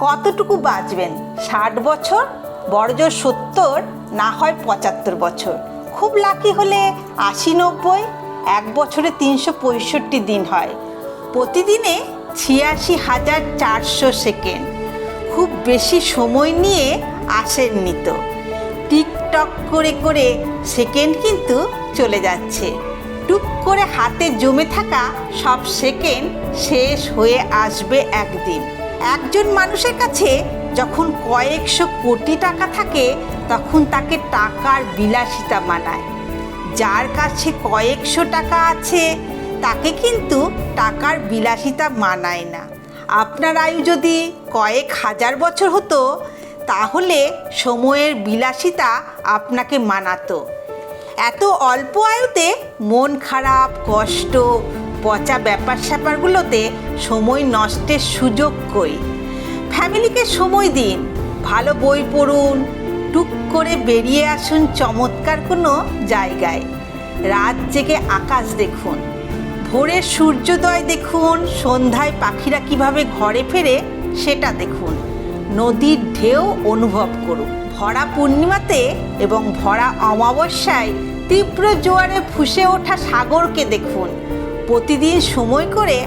কতটুকু বাঁচবেন? 60 বছর, বড়জোর 70, না হয় 75 বছর, খুব লাকি হলে 80-90। এক বছরে 365 দিন হয়, প্রতিদিনে 86,400 সেকেন্ড। খুব বেশি সময় নিয়ে আসেননি তো। টিকটক করে করে সেকেন্ড কিন্তু চলে যাচ্ছে। টুক করে হাতে জমে থাকা সব সেকেন্ড শেষ হয়ে আসবে একদিন। একজন মানুষের কাছে যখন কয়েকশো কোটি টাকা থাকে তখন তাকে টাকার বিলাসিতা মানায়। যার কাছে কয়েকশো টাকা আছে তাকে কিন্তু টাকার বিলাসিতা মানায় না। আপনার আয়ু যদি কয়েক হাজার বছর হতো তাহলে সময়ের বিলাসিতা আপনাকে মানাতো। এত অল্প আয়ুতে মন খারাপ, কষ্ট, পচা ব্যাপার স্যাপারগুলোতে সময় নষ্টের সুযোগ কই? ফ্যামিলিকে সময় দিন, ভালো বই পড়ুন, টুক করে বেরিয়ে আসুন চমৎকার কোনো জায়গায়। রাত জেগে আকাশ দেখুন, ভোরের সূর্যোদয় দেখুন, সন্ধ্যায় পাখিরা কিভাবে ঘরে ফেরে সেটা দেখুন। নদীর ঢেউ অনুভব করুন। ভরা পূর্ণিমাতে এবং ভরা অমাবস্যায় তীব্র জোয়ারে ফুঁসে ওঠা সাগরকে দেখুন। প্রতিদিন সময় করে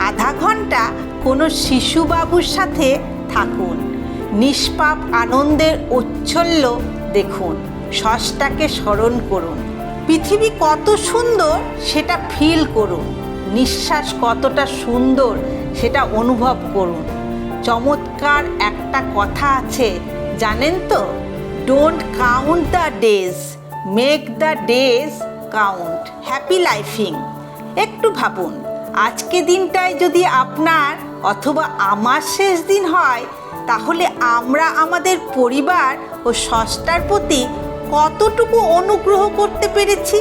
আধা ঘন্টা কোনো শিশুবাবুর সাথে থাকুন। নিষ্পাপ আনন্দের ঔচ্ছল্য দেখুন। স্রষ্টাকে স্মরণ করুন। পৃথিবী কত সুন্দর সেটা ফিল করুন। নিঃশ্বাস কতটা সুন্দর সেটা অনুভব করুন। চমৎকার একটা কথা আছে, জানেন তো? Don't count the days, make the days count. Happy লাইফিং। একটু ভাবুন, আজকে দিনটায় যদি আপনার অথবা আমার শেষ দিন হয় তাহলে আমরা আমাদের পরিবার ও স্রষ্টার প্রতি কতটুকু অনুগ্রহ করতে পেরেছি।